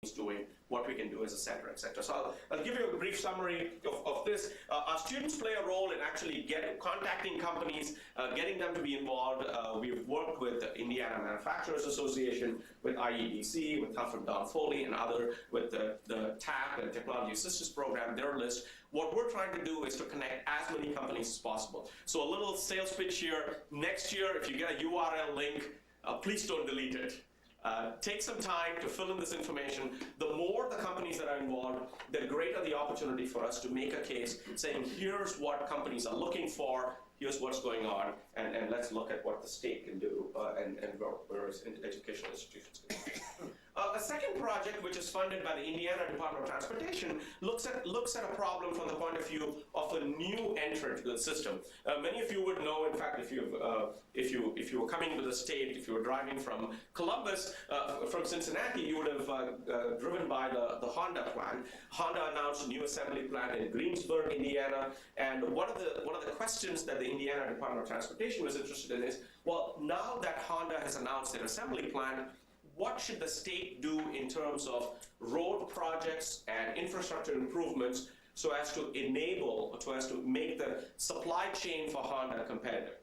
companies doing, what we can do as a center, etc. So I'll give you a brief summary of this. Our students play a role in actually contacting companies, getting them to be involved. We've worked with the Indiana Manufacturers Association, with IEDC, with Hufford Don Foley, and other, with the TAP and Technology Assistance Program, their list. What we're trying to do is to connect as many companies as possible. So a little sales pitch here. Next year, if you get a URL link, please don't delete it. Take some time to fill in this information. The more the companies that are involved, the greater the opportunity for us to make a case saying, here's what companies are looking for, here's what's going on, and let's look at what the state can do and where educational institutions can do. A second project, which is funded by the Indiana Department of Transportation, looks at a problem from the point of view of a new entrant to the system. Many of you would know, in fact, if you were coming to the state, if you were driving from Columbus, from Cincinnati, you would have driven by the Honda plant. Honda announced a new assembly plant in Greensburg, Indiana, and one of the questions that the Indiana Department of Transportation was interested in is, well, now that Honda has announced their assembly plant, what should the state do in terms of road projects and infrastructure improvements so as to enable, or so as to make the supply chain for Honda competitive?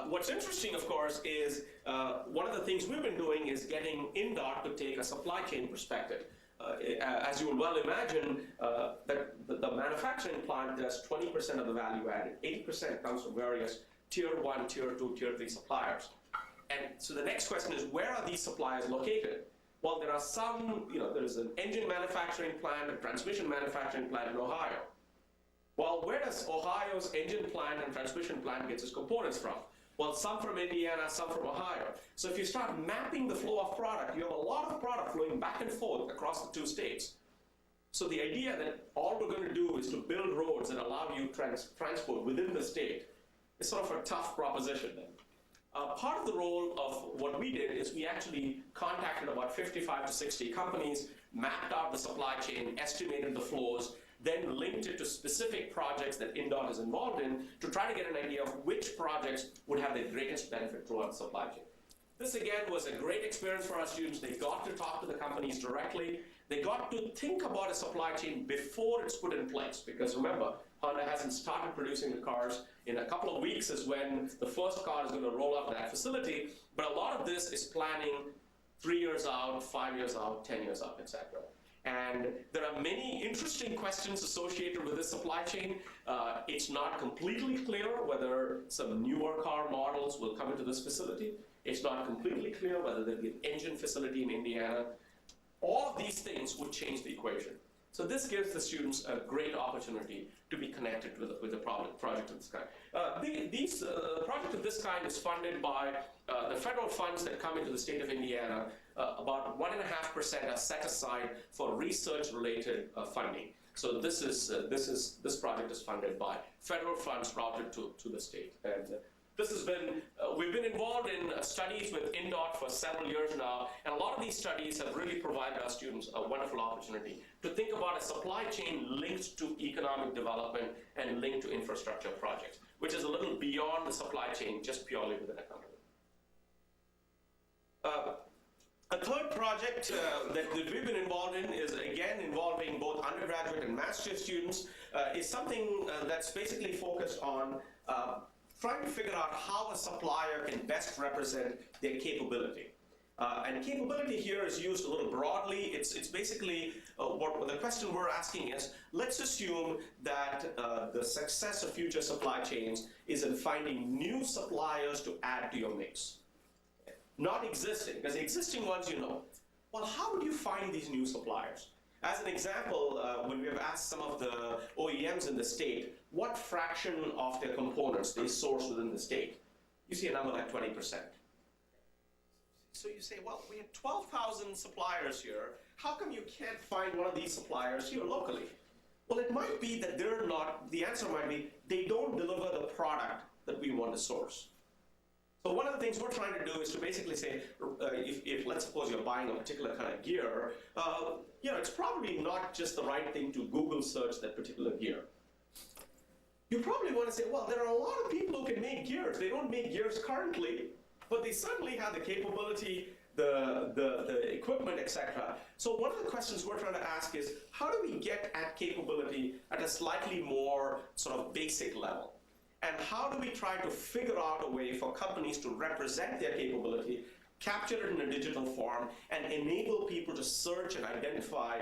What's interesting, of course, is one of the things we've been doing is getting INDOT to take a supply chain perspective. As you will well imagine, that the manufacturing plant does 20% of the value added. 80% comes from various tier 1, tier 2, tier 3 suppliers. And so the next question is, where are these suppliers located? Well, there are some, there's an engine manufacturing plant, a transmission manufacturing plant in Ohio. Well, where does Ohio's engine plant and transmission plant get its components from? Well, some from Indiana, some from Ohio. So if you start mapping the flow of product, you have a lot of product flowing back and forth across the two states. So the idea that all we're going to do is to build roads that allow you transport within the state is sort of a tough proposition then. Part of the role of what we did is we actually contacted about 55 to 60 companies, mapped out the supply chain, estimated the flows, then linked it to specific projects that INDOT is involved in to try to get an idea of which projects would have the greatest benefit throughout the supply chain. This, again, was a great experience for our students. They got to talk to the companies directly. They got to think about a supply chain before it's put in place, because remember, Honda hasn't started producing the cars. In a couple of weeks is when the first car is going to roll out of that facility, but a lot of this is planning 3 years out, 5 years out, 10 years out, etc. And there are many interesting questions associated with this supply chain. It's not completely clear whether some newer car models will come into this facility. It's not completely clear whether there'll be an engine facility in Indiana. All of these things would change the equation. So this gives the students a great opportunity to be connected with a project of this kind. The project of this kind is funded by the federal funds that come into the state of Indiana. About 1.5% are set aside for research-related funding. So this project is funded by federal funds routed to the state. And this has been, we've been involved in studies with INDOT for several years now, and a lot of these studies have really provided our students a wonderful opportunity to think about a supply chain linked to economic development and linked to infrastructure projects, which is a little beyond the supply chain, just purely within a company. A third project that we've been involved in is, again, involving both undergraduate and master's students, is something that's basically focused on trying to figure out how a supplier can best represent their capability. And capability here is used a little broadly. It's basically, what the question we're asking is, let's assume that the success of future supply chains is in finding new suppliers to add to your mix. Not existing, because the existing ones you know. Well, how would you find these new suppliers? As an example, when we have asked some of the OEMs in the state what fraction of their components they source within the state, you see a number like 20%. So you say, well, we have 12,000 suppliers here. How come you can't find one of these suppliers here locally? Well, it might be that they're not, the answer might be, they don't deliver the product that we want to source. So one of the things we're trying to do is to basically say, if let's suppose you're buying a particular kind of gear, it's probably not just the right thing to Google search that particular gear. You probably want to say, well, there are a lot of people who can make gears. They don't make gears currently, but they certainly have the capability the equipment, etc. So one of the questions we're trying to ask is, how do we get at capability at a slightly more sort of basic level? And how do we try to figure out a way for companies to represent their capability, capture it in a digital form, and enable people to search and identify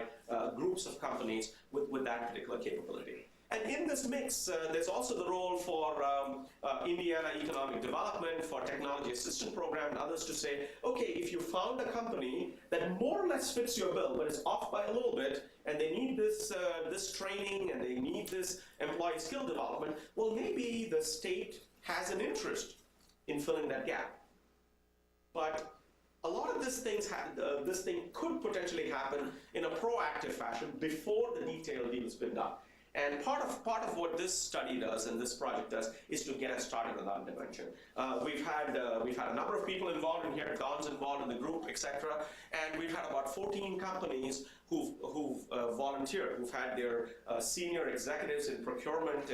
groups of companies with that particular capability? And in this mix, there's also the role for Indiana Economic Development, for Technology Assistance Program, and others to say, okay, if you found a company that more or less fits your bill, but is off by a little bit, and they need this, this training, and they need this employee skill development, well, maybe the state has an interest in filling that gap. But a lot of this thing could potentially happen in a proactive fashion before the detailed deal has been done. And part of what this study does and this project does is to get us started on that dimension. We've had a number of people involved in here, Don's involved in the group, etc. And we've had about 14 companies who've volunteered, who've had their senior executives in procurement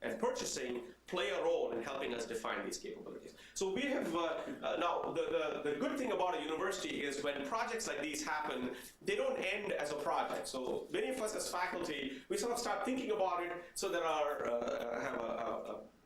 and purchasing play a role in helping us define these capabilities. So we have, now the good thing about a university is when projects like these happen, they don't end as a project. So many of us as faculty, we sort of start thinking about it. So there are, I have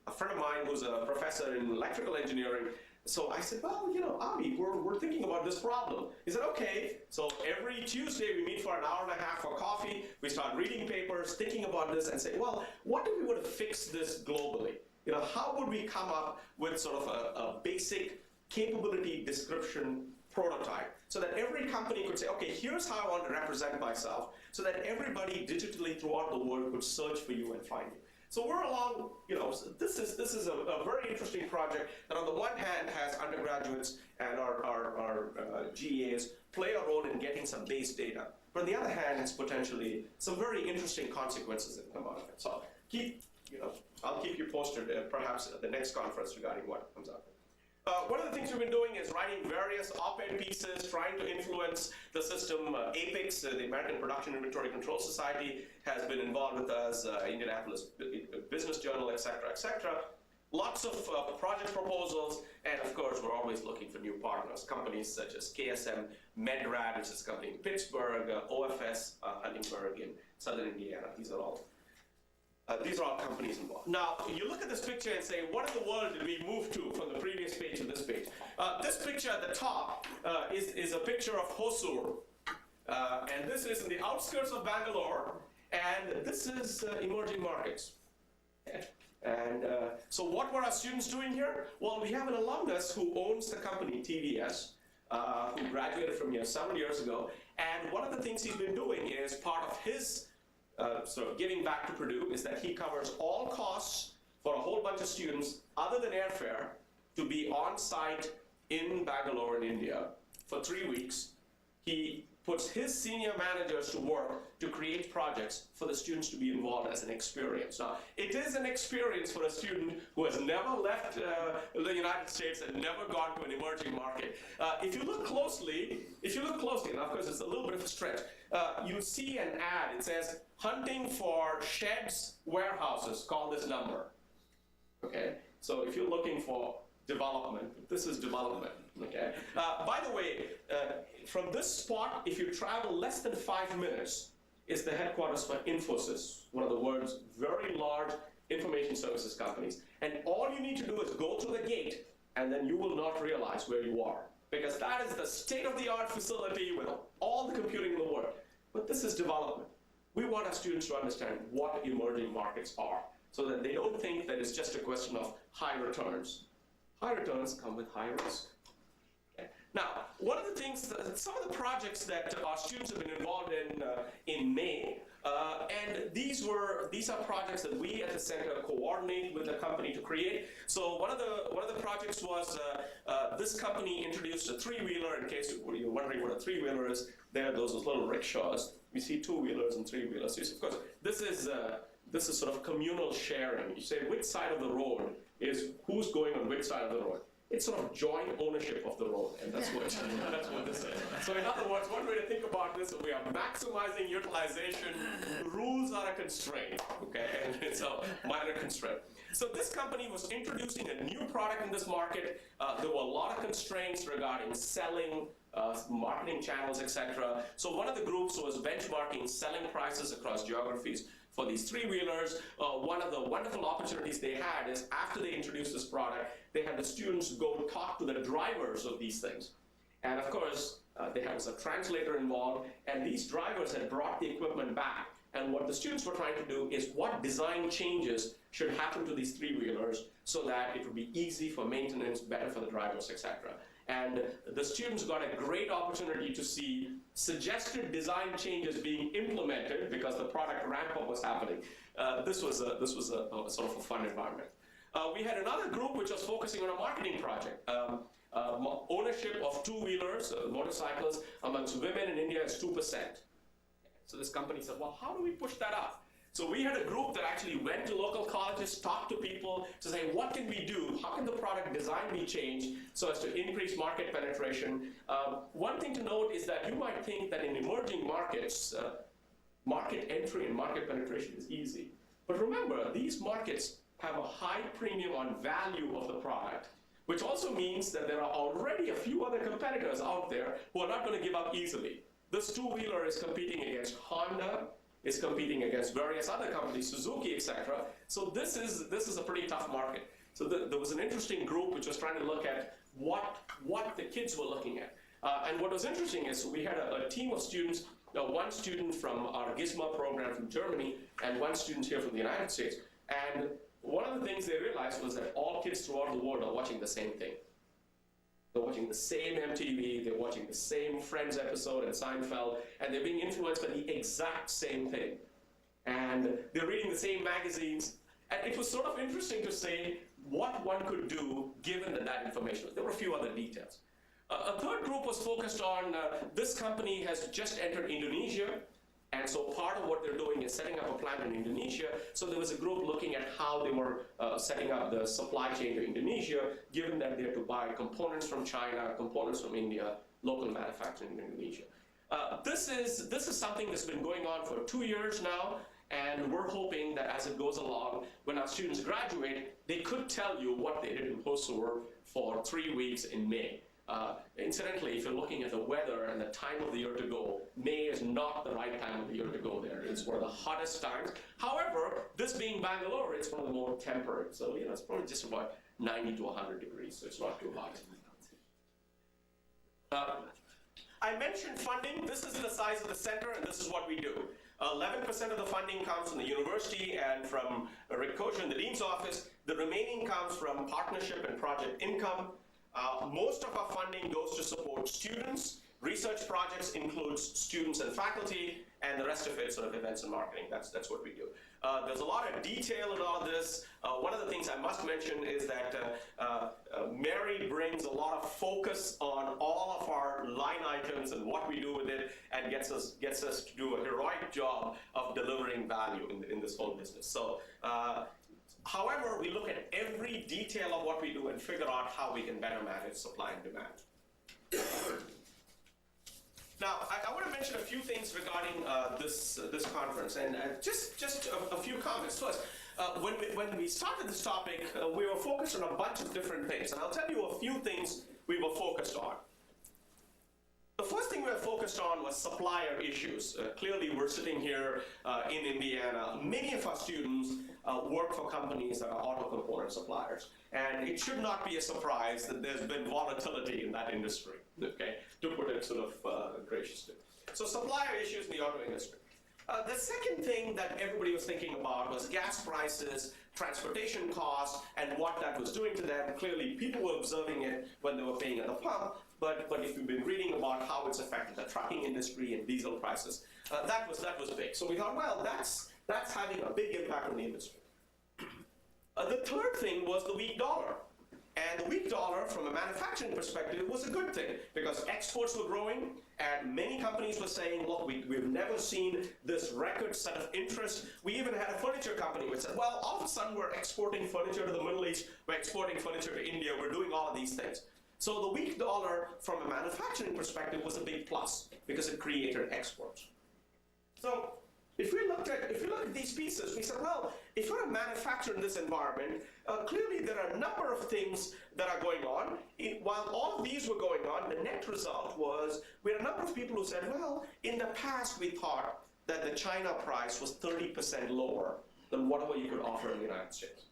a friend of mine who's a professor in electrical engineering. So I said, well, you know, Avi, we're thinking about this problem. He said, okay. So every Tuesday we meet for an hour and a half for coffee. We start reading papers, thinking about this, and say, well, what if we were to fix this globally? You know, how would we come up with sort of a basic capability description prototype so that every company could say, okay, here's how I want to represent myself, so that everybody digitally throughout the world could search for you and find you. So we're along, you know, this is a very interesting project that on the one hand has undergraduates and our GAs play a role in getting some base data. But on the other hand, it's potentially some very interesting consequences that come out of it. So I'll keep you posted perhaps at the next conference regarding what comes out. One of the things we've been doing is writing various op-ed pieces, trying to influence the system. APICS, the American Production Inventory Control Society, has been involved with us, Indianapolis Business Journal, et cetera, Lots of project proposals, and of course, we're always looking for new partners. Companies such as KSM Medrad, which is a company in Pittsburgh, OFS, Huntingburg in Southern Indiana. These are all companies involved. Now, you look at this picture and say, what in the world did we move to from the previous page to this page? This picture at the top is a picture of Hosur. And this is in the outskirts of Bangalore. And this is emerging markets. And so what were our students doing here? Well, we have an alumnus who owns the company, TVS, who graduated from here several years ago. And one of the things he's been doing is part of his sort of giving back to Purdue is that he covers all costs for a whole bunch of students other than airfare to be on site in Bangalore in India for 3 weeks. He puts his senior managers to work to create projects for the students to be involved as an experience. Now, it is an experience for a student who has never left the United States and never gone to an emerging market. If you look closely, and of course it's a little bit of a stretch, you see an ad. It says, hunting for sheds, warehouses, call this number. Okay, so if you're looking for development, this is development, okay? By the way, from this spot, if you travel less than 5 minutes, is the headquarters for Infosys, one of the world's very large information services companies. And all you need to do is go through the gate, and then you will not realize where you are, because that is the state-of-the-art facility with all the computing in the world. But this is development. We want our students to understand what emerging markets are, so that they don't think that it's just a question of high returns. High returns come with high risk. Okay. Now, one of the things, some of the projects that our students have been involved in May, and these are projects that we at the center coordinate with the company to create. So one of the projects was this company introduced a three-wheeler. In case you're wondering what a three-wheeler is, there are those little rickshaws. We see two-wheelers and three-wheelers. So of course, this is sort of communal sharing. You say which side of the road is who's going on which side of the road. it's sort of joint ownership of the road, and that's what this is. So in other words, one way to think about this is we are maximizing utilization. Rules are a constraint, okay, and it's a minor constraint. So this company was introducing a new product in this market. There were a lot of constraints regarding selling, marketing channels, etc. So one of the groups was benchmarking selling prices across geographies for these three-wheelers. One of the wonderful opportunities they had is after they introduced this product, they had the students go talk to the drivers of these things. And of course, there was a translator involved, and these drivers had brought the equipment back. And what the students were trying to do is what design changes should happen to these three-wheelers so that it would be easy for maintenance, better for the drivers, etc. And the students got a great opportunity to see suggested design changes being implemented because the product ramp-up was happening. This was a sort of a fun environment. We had another group which was focusing on a marketing project. Ownership of two-wheelers, motorcycles, amongst women in India is 2%. So this company said, well, how do we push that up? So we had a group that actually went to local colleges, talked to people to say, what can we do? How can the product design be changed so as to increase market penetration? One thing to note is that you might think that in emerging markets, market entry and market penetration is easy. But remember, these markets have a high premium on value of the product, which also means that there are already a few other competitors out there who are not going to give up easily. This two-wheeler is competing against Honda, is competing against various other companies, Suzuki, etc. So this is a pretty tough market. So there was an interesting group which was trying to look at what the kids were looking at. And what was interesting is we had a team of students, one student from our GISMA program from Germany, and one student here from the United States. And one of the things they realized was that all kids throughout the world are watching the same thing. They're watching the same MTV, they're watching the same Friends episode and Seinfeld, and they're being influenced by the exact same thing. And they're reading the same magazines. And it was sort of interesting to say what one could do given that information. There were a few other details. A third group was focused on this company has just entered Indonesia. And so part of what they're doing is setting up a plant in Indonesia. So there was a group looking at how they were setting up the supply chain to Indonesia, given that they had to buy components from China, components from India, local manufacturing in Indonesia. This is something that's been going on for 2 years now, and we're hoping that as it goes along, when our students graduate, they could tell you what they did in Hosur for 3 weeks in May. Incidentally, if you're looking at the weather and the time of the year to go, May is not the right time of the year to go there. It's one of the hottest times. However, this being Bangalore, it's one of the more temperate. So, it's probably just about 90 to 100 degrees, so it's not too hot. I mentioned funding. This is the size of the center, and this is what we do. 11% of the funding comes from the university and from Rick Kosher in the dean's office. The remaining comes from partnership and project income. Most of our funding goes to support students. Research projects includes students and faculty, and the rest of it sort of events and marketing. That's what we do. There's a lot of detail in all of this. One of the things I must mention is that Mary brings a lot of focus on all of our line items and what we do with it, and gets us to do a heroic job of delivering value in this whole business. So. However, we look at every detail of what we do and figure out how we can better manage supply and demand. Now, I want to mention a few things regarding this conference, and just a few comments. First, when we started this topic, we were focused on a bunch of different things, and I'll tell you a few things we were focused on. The first thing we were focused on was supplier issues. Clearly, we're sitting here in Indiana. Many of our students work for companies that are auto component suppliers. And it should not be a surprise that there's been volatility in that industry, okay, to put it sort of graciously. So supplier issues in the auto industry. The second thing that everybody was thinking about was gas prices, transportation costs, and what that was doing to them. Clearly, people were observing it when they were paying at the pump, but if you've been reading about how it's affected the trucking industry and diesel prices, that was big. So we thought, well, that's having a big impact on the industry. The third thing was the weak dollar. And the weak dollar, from a manufacturing perspective, was a good thing because exports were growing and many companies were saying, look, we've never seen this record set of interest. We even had a furniture company which said, well, all of a sudden we're exporting furniture to the Middle East, we're exporting furniture to India, we're doing all of these things. So the weak dollar, from a manufacturing perspective, was a big plus because it created exports. So if we look at these pieces, we said, well, if you're a manufacturer in this environment, clearly there are a number of things that are going on. While all of these were going on, the net result was we had a number of people who said, well, in the past we thought that the China price was 30% lower than whatever you could offer in the United States.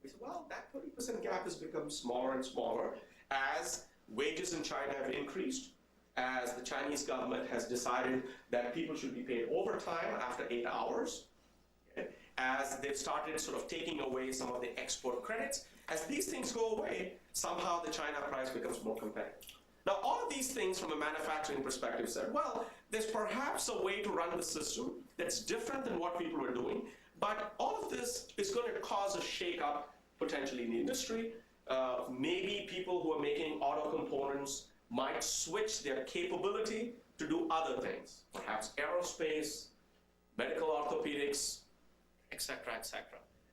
We said, well, that 30% gap has become smaller and smaller as wages in China have increased, as the Chinese government has decided that people should be paid overtime after 8 hours, as they've started sort of taking away some of the export credits. As these things go away, somehow the China price becomes more competitive. Now, all of these things from a manufacturing perspective said, well, there's perhaps a way to run the system that's different than what people are doing, but all of this is going to cause a shake-up potentially in the industry. Maybe people who are making auto components might switch their capability to do other things, perhaps aerospace, medical orthopedics, etc., etc.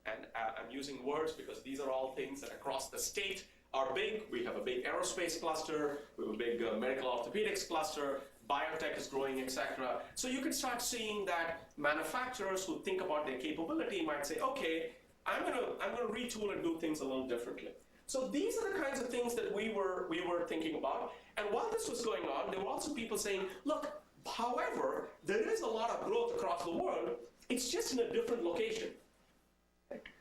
And I'm using words because these are all things that across the state are big. We have a big aerospace cluster, we have a big medical orthopedics cluster, biotech is growing, etc. So you can start seeing that manufacturers who think about their capability might say, okay, I'm gonna retool and do things a little differently. So these are the kinds of things that we were thinking about. And while this was going on, there were also people saying, look, however, there is a lot of growth across the world, it's just in a different location.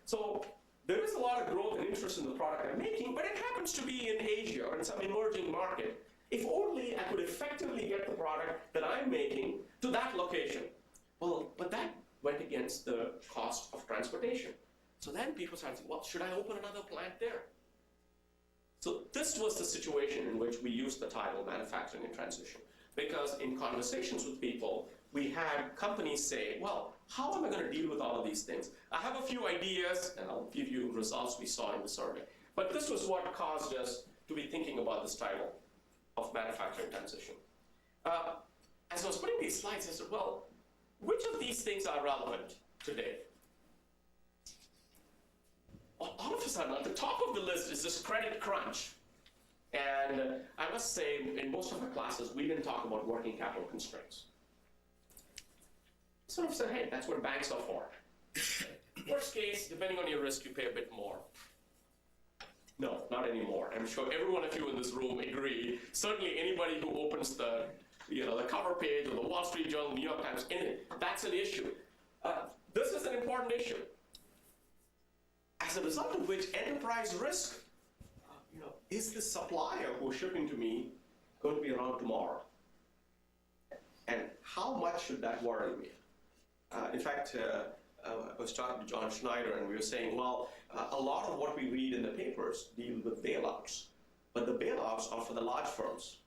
So there is a lot of growth and interest in the product I'm making, but it happens to be in Asia or in some emerging market. If only I could effectively get the product that I'm making to that location. Well, but that went against the cost of transportation. So then people started saying, well, should I open another plant there? So this was the situation in which we used the title Manufacturing in Transition, because in conversations with people, we had companies say, well, how am I going to deal with all of these things? I have a few ideas, and I'll give you results we saw in the survey. But this was what caused us to be thinking about this title of Manufacturing Transition. As I was putting these slides, I said, well, which of these things are relevant today? All of a sudden, at the top of the list is this credit crunch. And I must say, in most of our classes, we didn't talk about working capital constraints. Sort of said, hey, that's what banks are for. Worst case, depending on your risk, you pay a bit more. No, not anymore. I'm sure every one of you in this room agree. Certainly anybody who opens the cover page of the Wall Street Journal, New York Times, that's an issue. This is an important issue. As a result of which, enterprise risk, is the supplier who's shipping to me going to be around tomorrow? And how much should that worry me? In fact, I was talking to John Schneider, and we were saying, well, a lot of what we read in the papers deal with bailouts, but the bailouts are for the large firms.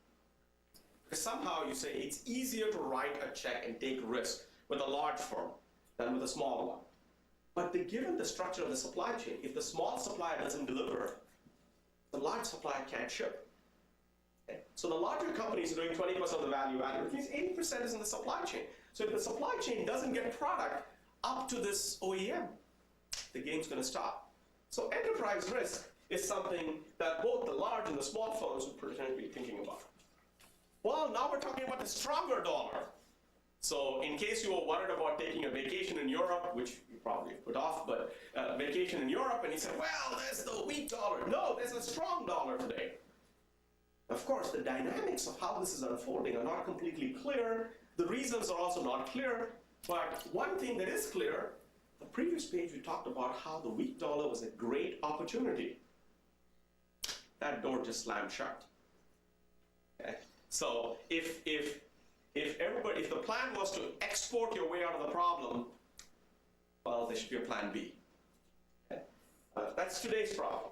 Because somehow you say it's easier to write a check and take risk with a large firm than with a small one. But given the structure of the supply chain, if the small supplier doesn't deliver, the large supplier can't ship. Okay? So the larger companies are doing 20% of the value added, which means 80% is in the supply chain. So if the supply chain doesn't get product up to this OEM, the game's going to stop. So enterprise risk is something that both the large and the small firms would potentially be thinking about. Well, now we're talking about the stronger dollar. So in case you were worried about taking a vacation in Europe, which you probably put off, but vacation in Europe, and you said, well, there's the weak dollar. No, there's a strong dollar today. Of course, the dynamics of how this is unfolding are not completely clear. The reasons are also not clear. But one thing that is clear, the previous page we talked about how the weak dollar was a great opportunity. That door just slammed shut. Okay? So if the plan was to export your way out of the problem, well, there should be a plan B. Okay? That's today's problem.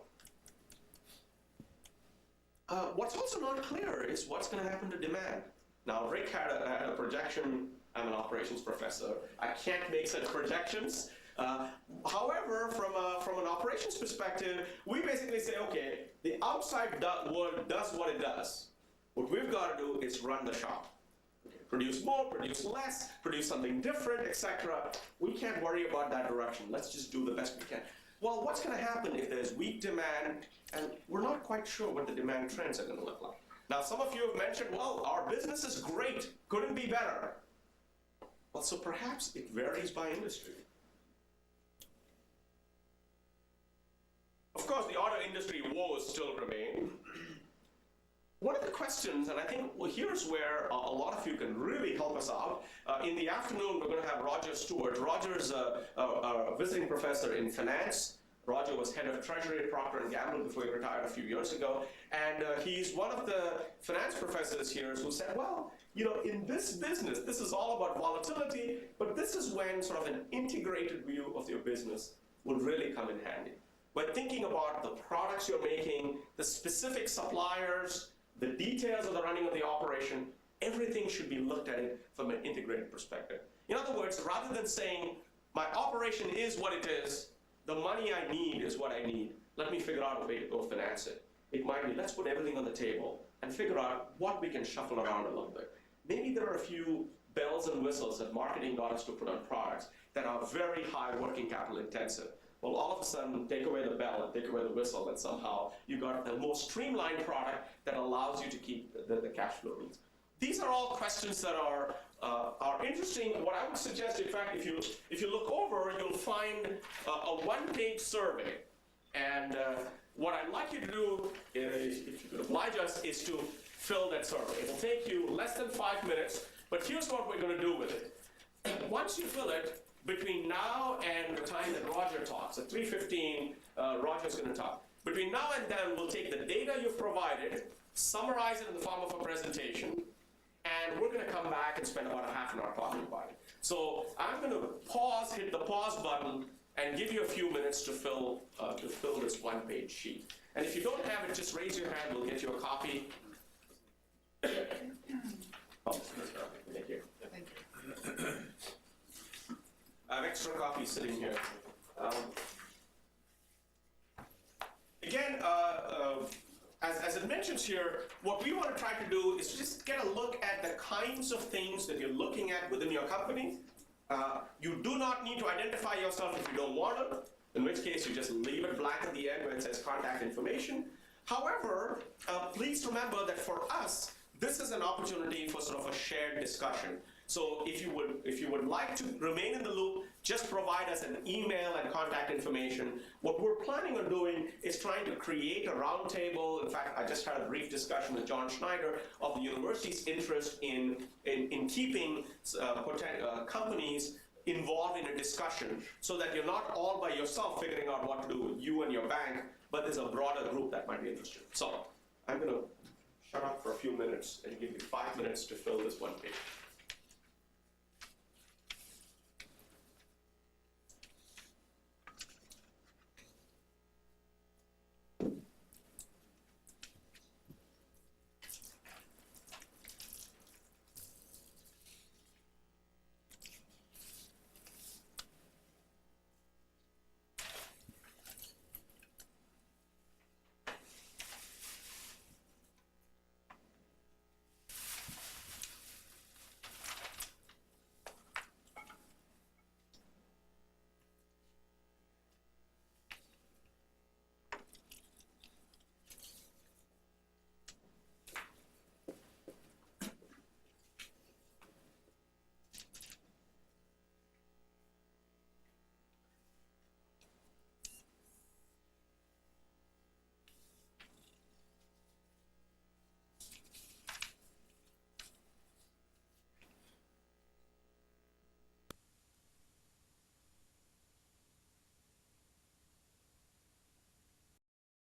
What's also not clear is what's going to happen to demand. Now, Rick had a projection. I'm an operations professor. I can't make such projections. However, from an operations perspective, we basically say, okay, the outside world does what it does. What we've got to do is run the shop. Produce more, produce less, produce something different, etc. We can't worry about that direction. Let's just do the best we can. Well, what's going to happen if there's weak demand, and we're not quite sure what the demand trends are going to look like? Now, some of you have mentioned, well, our business is great, couldn't be better. Well, so perhaps it varies by industry. Of course, the auto industry woes still remain. One of the questions, and I think here's where a lot of you can really help us out. In the afternoon, we're going to have Roger Stewart. Roger's a visiting professor in finance. Roger was head of treasury at Procter & Gamble before he retired a few years ago. And he's one of the finance professors here who said, well, you know, in this business, this is all about volatility, but this is when sort of an integrated view of your business would really come in handy. When thinking about the products you're making, the specific suppliers, the details of the running of the operation, everything should be looked at it from an integrated perspective. In other words, rather than saying, my operation is what it is, the money I need is what I need, let me figure out a way to go finance it. It might be, let's put everything on the table and figure out what we can shuffle around a little bit. Maybe there are a few bells and whistles that marketing got us to put on products that are very high working capital intensive. Well, all of a sudden, take away the bell and take away the whistle, and somehow you got a more streamlined product that allows you to keep the cash flow needs. These are all questions that are interesting. What I would suggest, in fact, if you look over, you'll find a one-page survey. And what I'd like you to do, if you could oblige us, is to fill that survey. It'll take you less than 5 minutes, but here's what we're going to do with it. Once you fill it, between now and the time that Roger talks, at 3:15, Roger's going to talk. Between now and then, we'll take the data you've provided, summarize it in the form of a presentation, and we're going to come back and spend about a half an hour talking about it. So I'm going to hit the pause button, and give you a few minutes to fill this one-page sheet. And if you don't have it, just raise your hand. We'll get you a copy. Oh, thank you. Thank you. I have extra copies sitting here. Again, as it mentions here, what we want to try to do is just get a look at the kinds of things that you're looking at within your company. You do not need to identify yourself if you don't want to, in which case you just leave it blank at the end where it says contact information. However, please remember that for us, this is an opportunity for sort of a shared discussion. So if you would like to remain in the loop, just provide us an email and contact information. What we're planning on doing is trying to create a roundtable. In fact, I just had a brief discussion with John Schneider of the university's interest in keeping companies involved in a discussion so that you're not all by yourself figuring out what to do with you and your bank, but there's a broader group that might be interested. So I'm going to shut up for a few minutes and give you 5 minutes to fill this one page.